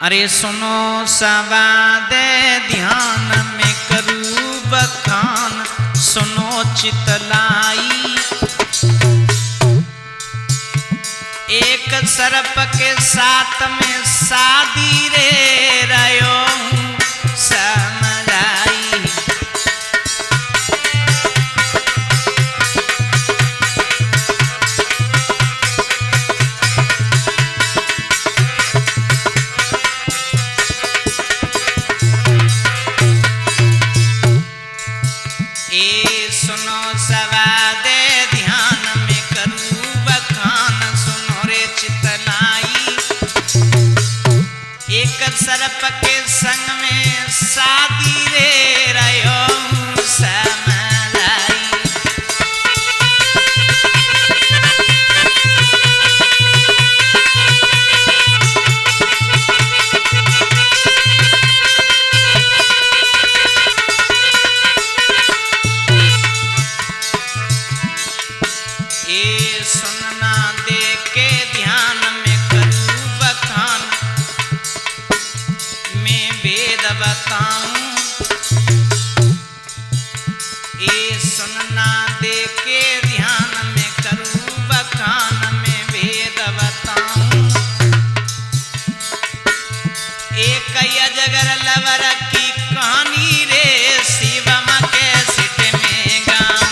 अरे सुनो सवाद ध्यान में करूँ बखान, सुनो चितलाई। एक सर्प के साथ में शादी रे रयो समझाई। सुनो सवाद ध्यान में करूँ बखान, सुनो रे चितलाई। एक सर्प के संग में शादी रे रयो समझाई। सुनना दे के ध्यान में करूँ बखान, मैं वेद बताऊं। सुनना दे के ध्यान में करूँ बखान, मैं वेद बताऊं। एक अजगर लवर की कहानी रे शिवम के सिट में गाऊं।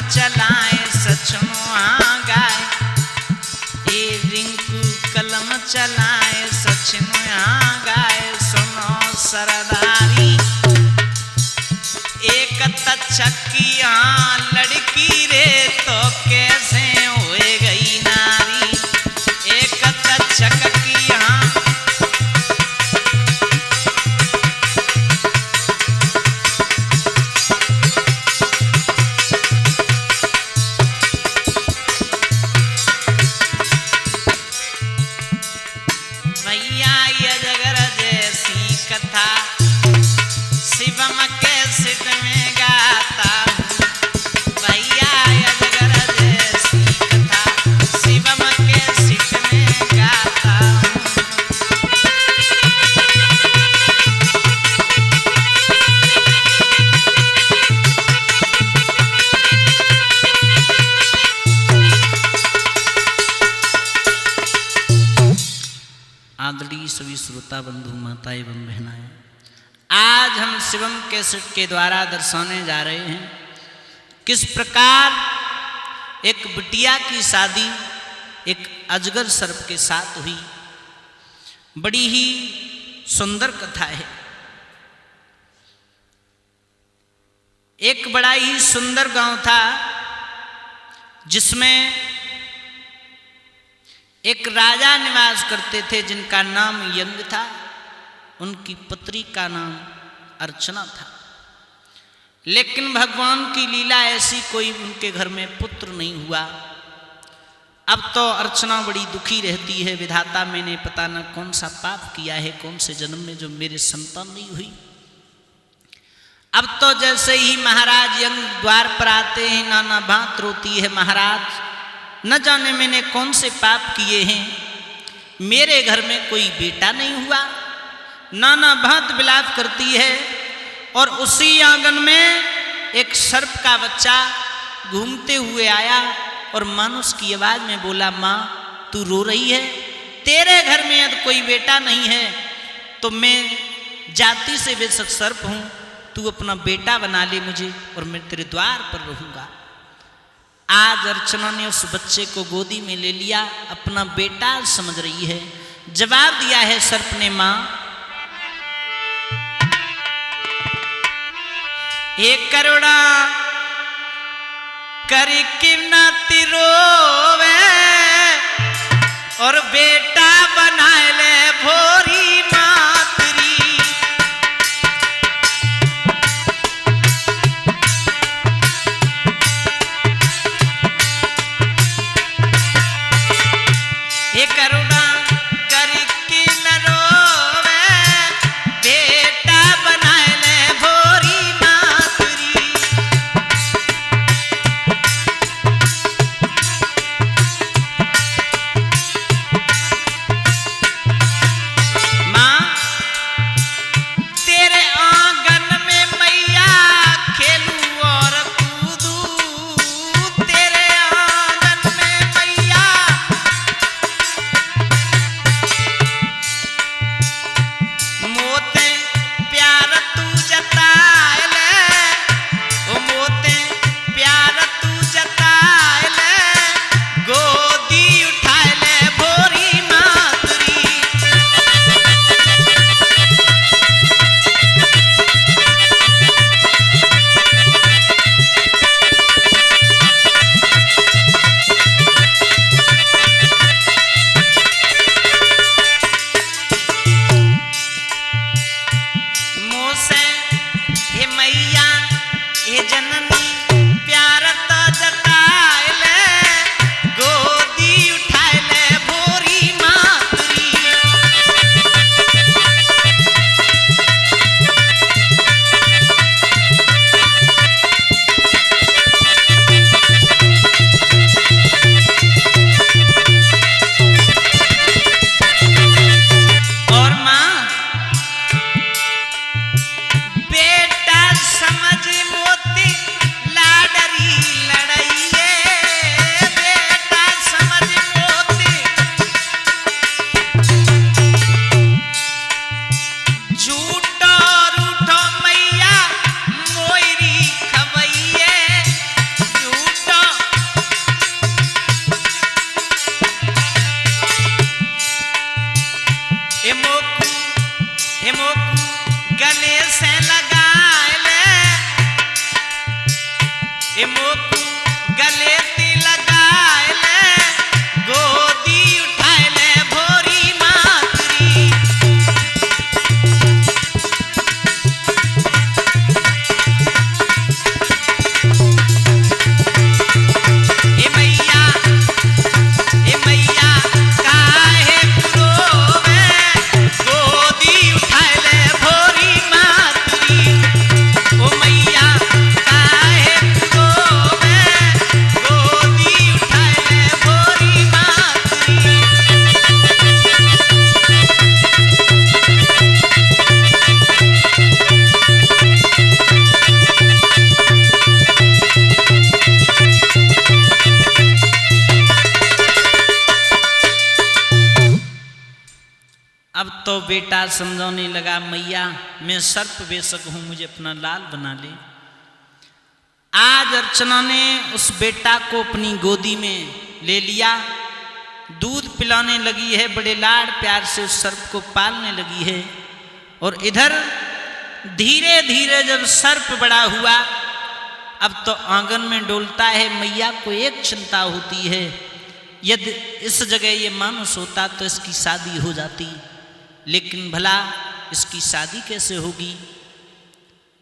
चलाए सचनो गाय, ए रिंकू कलम चलाए सचनो गाय। सुनो सरदारी एक तछकिया लड़की रे तो कैसे होए गई नारी। एक तछकिया शिवम के सिट में गाता हूँ। भैया अजगर जैसी कथा शिवम के सिट में गाता हूँ। आदरणीय सभी श्रोता बंधु माता एवं बहनाएं, आज हम शिवम कैसेट के द्वारा दर्शाने जा रहे हैं किस प्रकार एक बिटिया की शादी एक अजगर सर्प के साथ हुई। बड़ी ही सुंदर कथा है। एक बड़ा ही सुंदर गांव था जिसमें एक राजा निवास करते थे जिनका नाम यंग था। उनकी पत्री का नाम अर्चना था। लेकिन भगवान की लीला ऐसी, कोई उनके घर में पुत्र नहीं हुआ। अब तो अर्चना बड़ी दुखी रहती है, विधाता मैंने पता न कौन सा पाप किया है, कौन से जन्म में जो मेरे संतान नहीं हुई। अब तो जैसे ही महाराज यंग द्वार पर आते हैं नाना बात रोती है, महाराज न जाने मैंने कौन से पाप किए हैं, मेरे घर में कोई बेटा नहीं हुआ। नाना भांत विलाप करती है और उसी आंगन में एक सर्प का बच्चा घूमते हुए आया और मानुष की आवाज में बोला, माँ तू रो रही है, तेरे घर में यदि कोई बेटा नहीं है तो मैं जाति से बेशक सर्प हूँ, तू अपना बेटा बना ले मुझे और मैं तेरे द्वार पर रहूँगा। आज अर्चना ने उस बच्चे को गोदी में ले लिया, अपना बेटा समझ रही है। जवाब दिया है सर्प ने, माँ एक करुणा करी किन्नति रोवे और बेटा बना ले भोरी मातरी। अब तो बेटा समझाने लगा, मैया मैं सर्प बेशक हूं, मुझे अपना लाल बना ले। आज अर्चना ने उस बेटा को अपनी गोदी में ले लिया, दूध पिलाने लगी है, बड़े लाड प्यार से उस सर्प को पालने लगी है। और इधर धीरे धीरे जब सर्प बड़ा हुआ, अब तो आंगन में डोलता है। मैया को एक चिंता होती है, यदि इस जगह ये मानुस होता तो इसकी शादी हो जाती, लेकिन भला इसकी शादी कैसे होगी।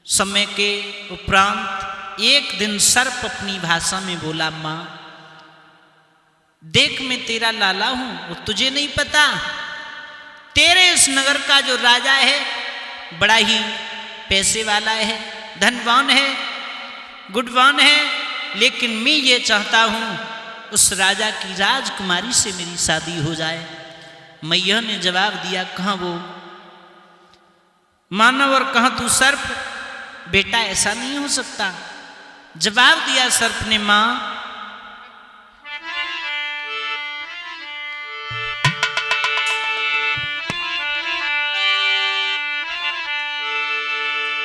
समय के उपरांत एक दिन सर्प अपनी भाषा में बोला, माँ देख मैं तेरा लाला हूं, वो तुझे नहीं पता। तेरे इस नगर का जो राजा है बड़ा ही पैसे वाला है, धनवान है, गुणवान है, लेकिन मैं ये चाहता हूं उस राजा की राजकुमारी से मेरी शादी हो जाए। मैया ने जवाब दिया, कहाँ वो मानव और कहाँ तू सर्प, बेटा ऐसा नहीं हो सकता। जवाब दिया सर्प ने, मां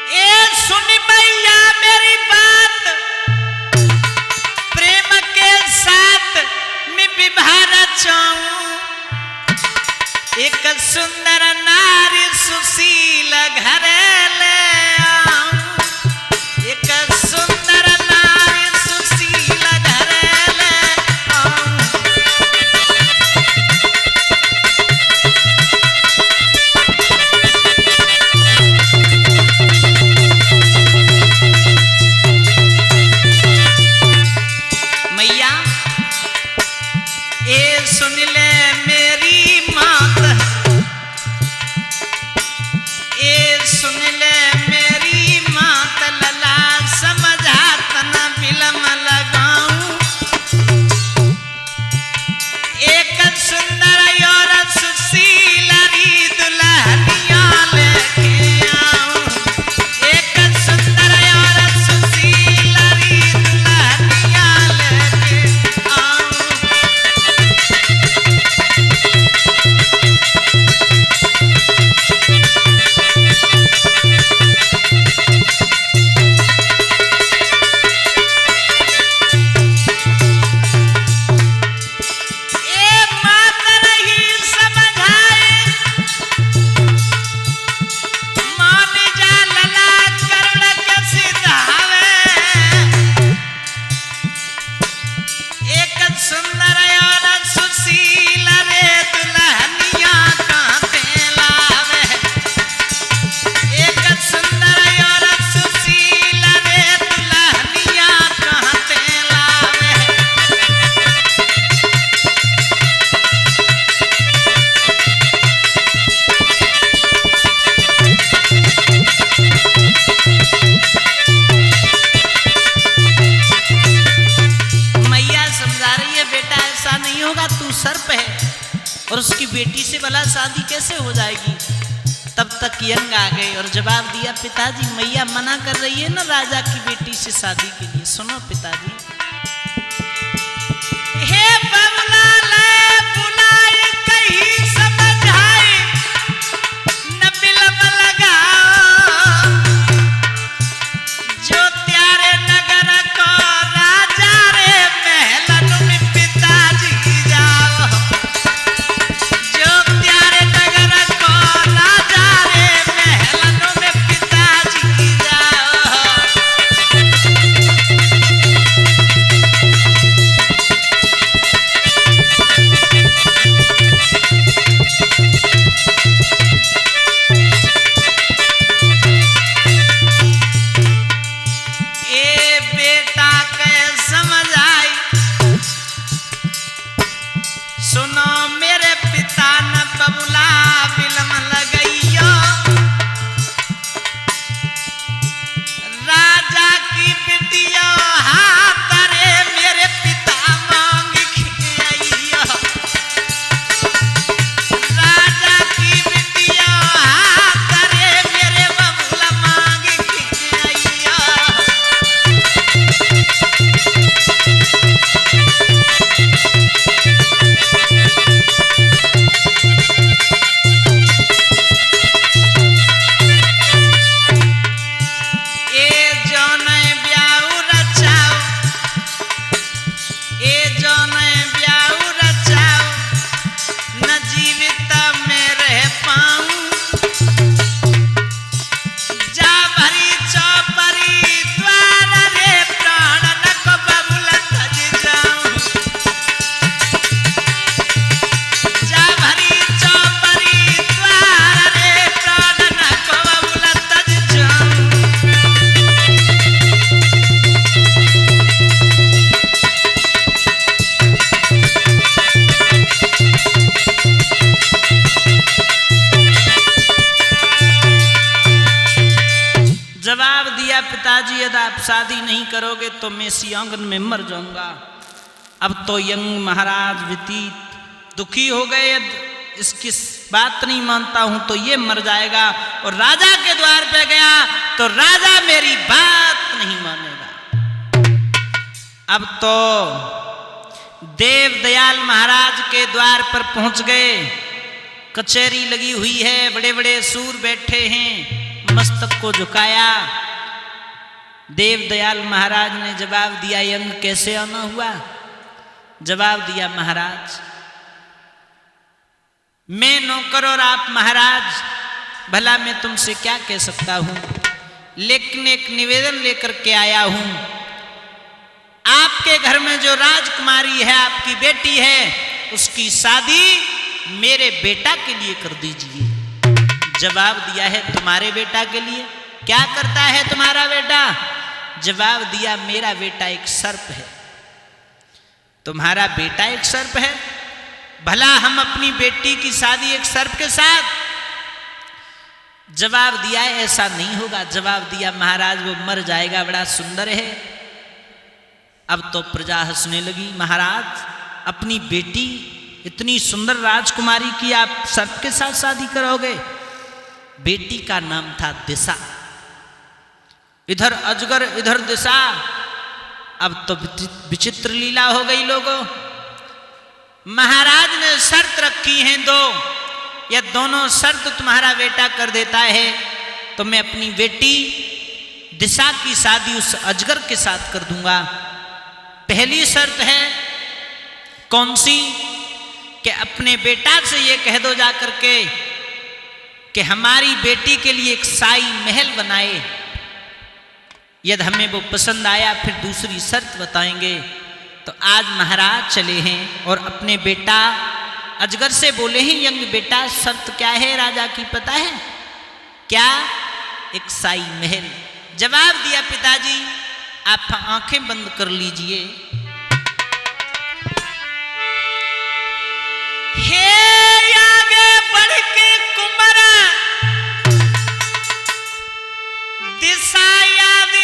ए सुन मैया मेरी बात, प्रेम के साथ मैं विवाह रचाऊं, एक सुंदर नारी सुशील घर ले आऊं, एक सुंदर नारी सुशील घर ले आऊं। मैया ए सुन ले मेरी मात, ए सुन ले मेरी मात, लला समझा तना बिलम लगाऊं, एक सुंदर और सुशील री दुल्हनिया लेके आऊं, एक सुंदर और सुशील री दुल्हनिया लेके आऊं। और उसकी बेटी से भला शादी कैसे हो जाएगी। तब तक यंग आ गए और जवाब दिया, पिताजी मैया मना कर रही है ना राजा की बेटी से शादी के लिए। सुनो पिताजी, हे बबला ले बुलाए कहीं समझाए, न बिलम लगाओ, जो त्यारे नगर को राजा रे महलन में पिताजी जाओ, जो त्यारे नगर को राजा रे महलन में पिताजी जाओ। दिया, पिताजी यदि आप शादी नहीं करोगे तो मैं इसी आंगन में मर जाऊंगा। अब तो यंग महाराज व्यतीत दुखी हो गए, यदि इसकी बात नहीं मानता हूं तो ये मर जाएगा, और राजा के द्वार पे गया तो राजा मेरी बात नहीं मानेगा। अब तो देव दयाल महाराज के द्वार पर पहुंच गए, कचहरी लगी हुई है, बड़े बड़े सूर बैठे हैं, मस्तक को झुकाया। देव दयाल महाराज ने जवाब दिया, यंग कैसे आना हुआ? जवाब दिया, महाराज मैं नौकर और आप महाराज, भला मैं तुमसे क्या कह सकता हूं, लेकिन एक निवेदन लेकर के आया हूं। आपके घर में जो राजकुमारी है, आपकी बेटी है, उसकी शादी मेरे बेटा के लिए कर दीजिए। जवाब दिया है, तुम्हारे बेटा के लिए? क्या करता है तुम्हारा बेटा? जवाब दिया, मेरा बेटा एक सर्प है। तुम्हारा बेटा एक सर्प है? भला हम अपनी बेटी की शादी एक सर्प के साथ? जवाब दिया, ऐसा नहीं होगा। जवाब दिया, महाराज वो मर जाएगा, बड़ा सुंदर है। अब तो प्रजा हंसने लगी, महाराज अपनी बेटी इतनी सुंदर राजकुमारी की आप सर्प के साथ शादी करोगे? बेटी का नाम था दिशा। इधर अजगर इधर दिशा। अब तो विचित्र लीला हो गई लोगों। महाराज ने शर्त रखी है दो, या दोनों शर्त तुम्हारा बेटा कर देता है तो मैं अपनी बेटी दिशा की शादी उस अजगर के साथ कर दूंगा। पहली शर्त है कौन सी? कि अपने बेटा से ये कह दो जा करके कि हमारी बेटी के लिए एक शाही महल बनाए। यदि हमें वो पसंद आया फिर दूसरी शर्त बताएंगे। तो आज महाराज चले हैं और अपने बेटा अजगर से बोले हैं, यंग बेटा शर्त क्या है राजा की पता है? क्या? एक शाही महल। जवाब दिया, पिताजी आप आंखें बंद कर लीजिए। हे आगे बढ़ के कुंवर दिशा याद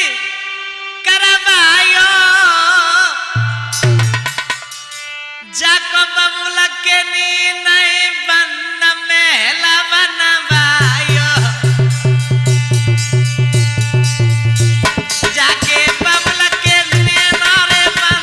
करवायो, जाको बबुल के नी नहीं बंद महला बनवायो, जाके बबुल के नी नारे बंद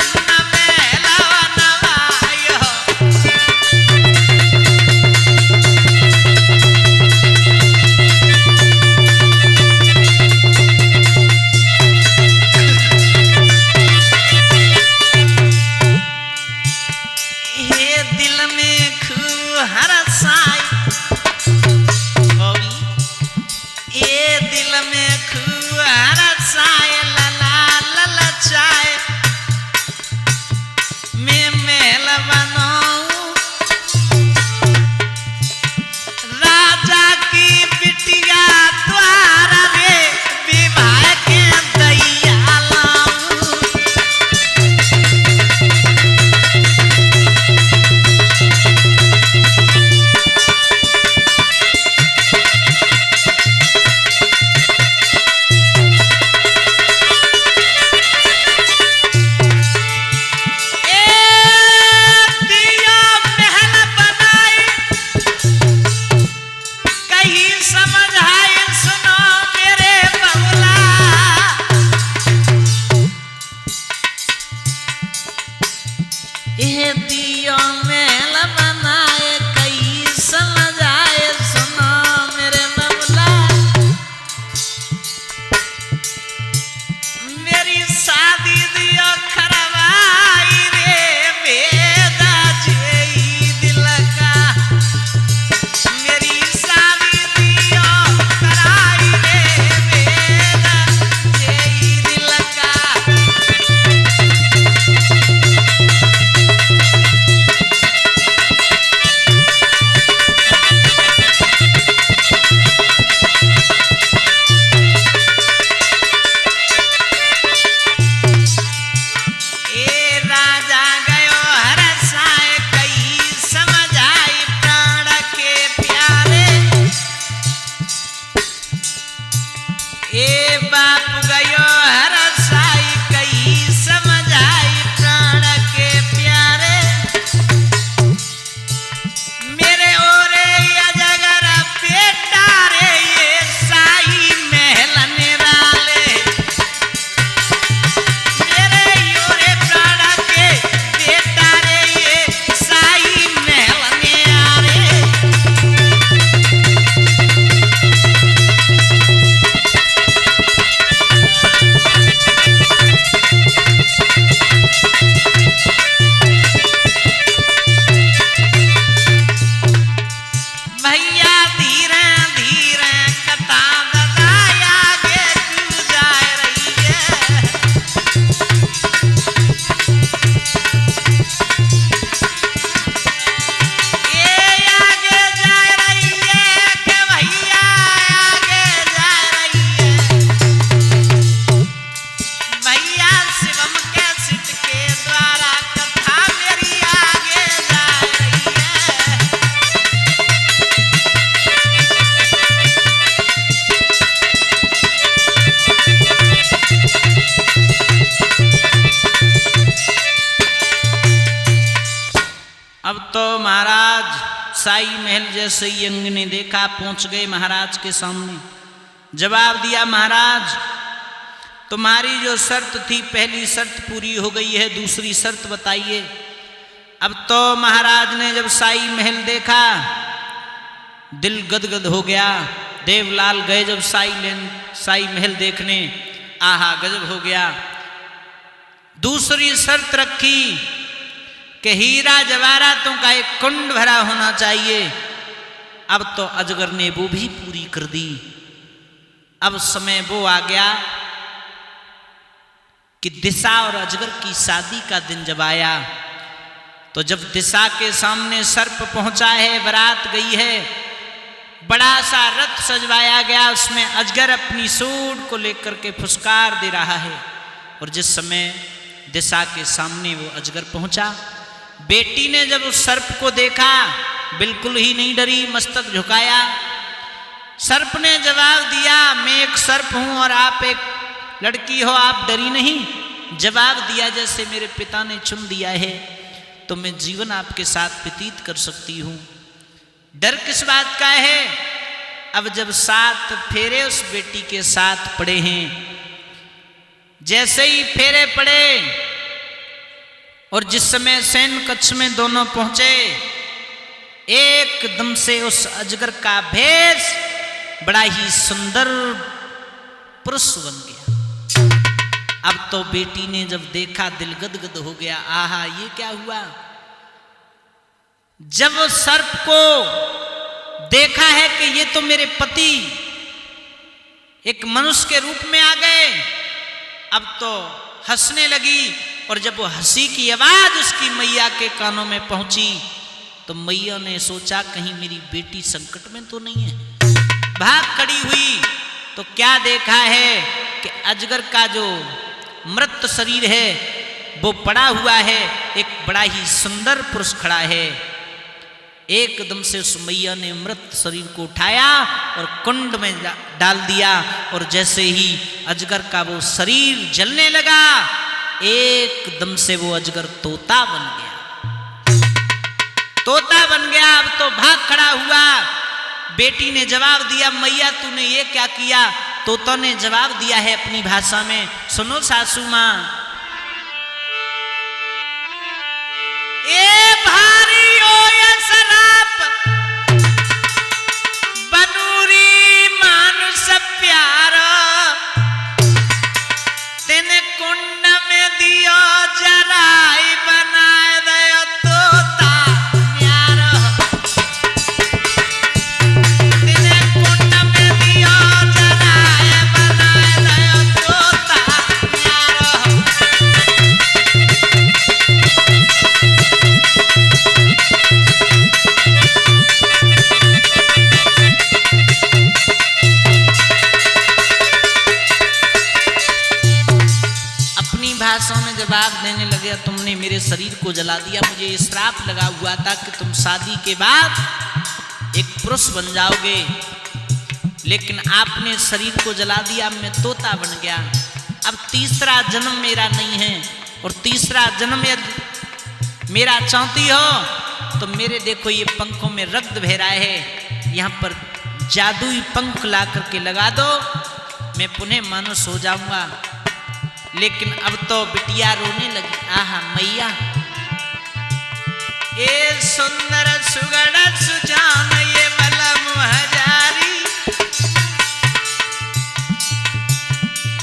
साई महल जैसे यंग ने देखा, पहुंच गए महाराज के सामने। जवाब दिया, महाराज तुम्हारी जो शर्त थी, पहली शर्त पूरी हो गई है, दूसरी शर्त बताइए। अब तो महाराज ने जब साई महल देखा दिल गदगद हो गया। देवलाल गए जब साई महल देखने, आहा गजब हो गया। दूसरी शर्त रखी कि हीरा जवाहरातों का एक कुंड भरा होना चाहिए। अब तो अजगर ने वो भी पूरी कर दी। अब समय वो आ गया कि दिशा और अजगर की शादी का दिन जब आया, तो जब दिशा के सामने सर्प पहुंचा है, बारात गई है, बड़ा सा रथ सजवाया गया, उसमें अजगर अपनी सूंड को लेकर के फुसकार दे रहा है। और जिस समय दिशा के सामने वो अजगर पहुंचा, बेटी ने जब उस सर्प को देखा बिल्कुल ही नहीं डरी, मस्तक झुकाया। सर्प ने जवाब दिया, मैं एक सर्प हूं और आप एक लड़की हो, आप डरी नहीं। जवाब दिया, जैसे मेरे पिता ने चुन दिया है तो मैं जीवन आपके साथ व्यतीत कर सकती हूं, डर किस बात का है। अब जब 7 फेरे उस बेटी के साथ पड़े हैं, जैसे ही फेरे पड़े और जिस समय सैन कक्ष में दोनों पहुंचे, एकदम से उस अजगर का भेष बड़ा ही सुंदर पुरुष बन गया। अब तो बेटी ने जब देखा दिल गदगद हो गया, आहा ये क्या हुआ। जब सर्प को देखा है कि ये तो मेरे पति एक मनुष्य के रूप में आ गए, अब तो हंसने लगी। और जब वो हंसी की आवाज उसकी मैया के कानों में पहुंची, तो मैया ने सोचा कहीं मेरी बेटी संकट में तो नहीं है। भाग खड़ी हुई तो क्या देखा है कि अजगर का जो मृत शरीर है वो पड़ा हुआ है, एक बड़ा ही सुंदर पुरुष खड़ा है। एकदम से उस मैया ने मृत शरीर को उठाया और कुंड में डाल दिया। और जैसे ही अजगर का वो शरीर जलने लगा, एकदम से वो अजगर तोता बन गया। तोता बन गया। अब तो भाग खड़ा हुआ। बेटी ने जवाब दिया, मैया तूने ये क्या किया। तोता ने जवाब दिया है अपनी भाषा में, सुनो सासू मां। ए भारी ओ या सराप बनूरी मानुष प्यार, तेने कुंड में दियो जराई बनाए दयो तोता न्यार। तेने कुंड में दियो जराई बनाए दयो तोता न्यार। भाषा में जवाब देने लगे, तुमने मेरे शरीर को जला दिया, मुझे ये श्राप लगा हुआ था कि तुम शादी के बाद एक पुरुष बन जाओगे, लेकिन आपने शरीर को जला दिया, मैं तोता बन गया। अब तीसरा जन्म मेरा नहीं है, और तीसरा जन्म यदि मेरा चाहती हो तो मेरे देखो ये पंखों में रक्त बह रहा है, यहाँ पर जादुई पंख ला करके लगा दो, मैं पुनः मानुष हो जाऊंगा। लेकिन अब तो बिटिया रोने लगी, आहा मैया ए सुंदर सुगड़ सुजान ये बलम हजारी,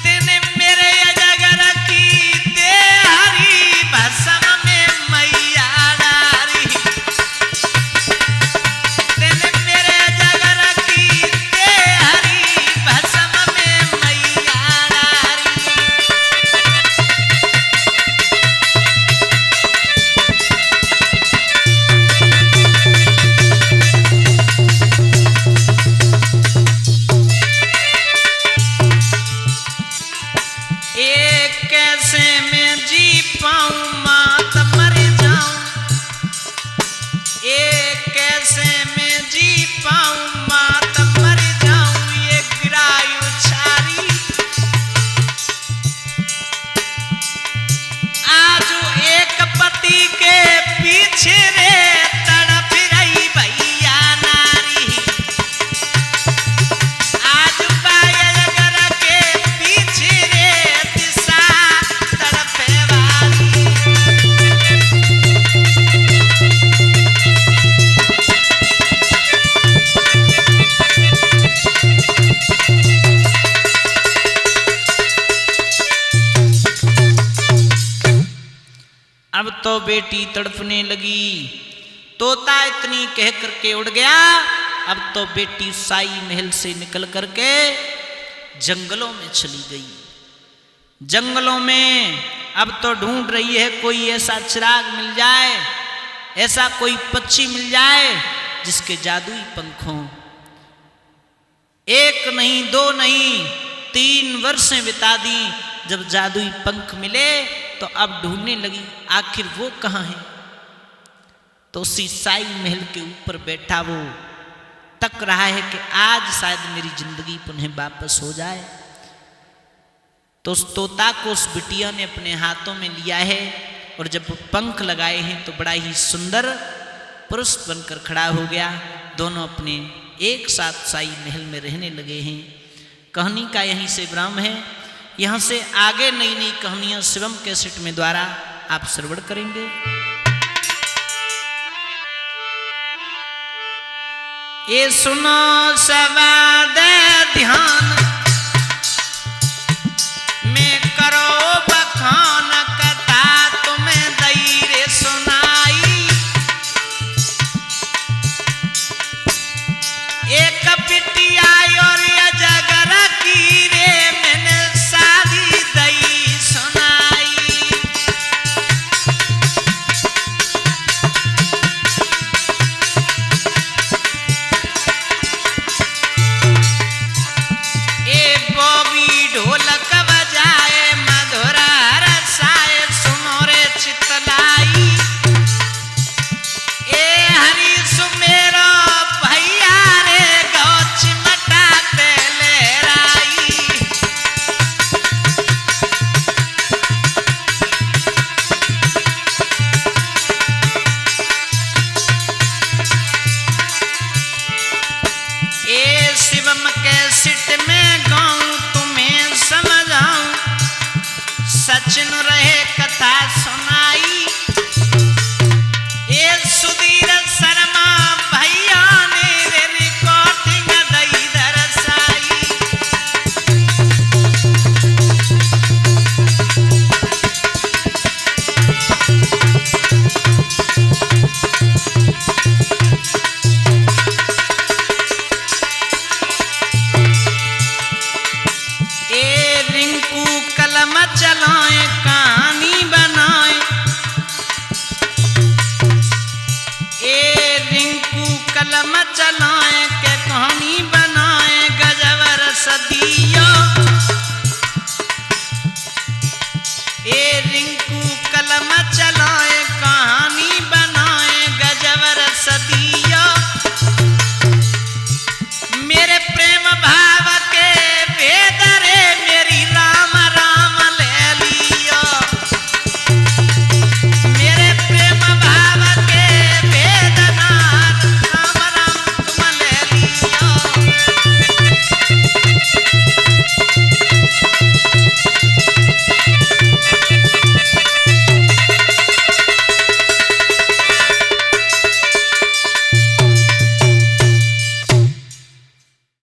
तेने मेरे अजगर की दे हरी भस्म में मैया डारी। तेने मेरे अजगर की दे हरी भस्म में मैया डारी। तो बेटी तड़पने लगी। तोता इतनी कह करके उड़ गया। अब तो बेटी साई महल से निकल करके जंगलों में चली गई। जंगलों में अब तो ढूंढ रही है कोई ऐसा चिराग मिल जाए, ऐसा कोई पक्षी मिल जाए जिसके जादुई पंख हों। एक नहीं, दो नहीं, 3 वर्षें बिता दी। जब जादुई पंख मिले तो अब ढूंढने लगी आखिर वो कहाँ है। तो उसी साई महल के ऊपर बैठा वो तक रहा है कि आज शायद मेरी जिंदगी पुनः वापस हो जाए। तो उस तोता को उस बिटिया ने अपने हाथों में लिया है और जब पंख लगाए हैं तो बड़ा ही सुंदर पुरुष बनकर खड़ा हो गया। दोनों अपने एक साथ साई महल में रहने लगे हैं। कहानी का यहीं से विराम है। यहाँ से आगे नई नई कहानियाँ शिवम कैसेट में द्वारा आप श्रवण करेंगे। ये सुनो सवाद ध्यान में करो बखान, कथा तुम्हें दई सुनाई। एक बिटिया और अजगर की रे मैंने शादी दई सुनाई। ए बॉबी ढोलक बजाए मधुर रसाए सुनो रे चितलाई। ए हरि सुमेरो भैया रे गौ चिमटा पे लहराई। ए शिवम कैसेट में गाऊं तुम्हें समझाऊं, सचिन रहे कथा सुनाई।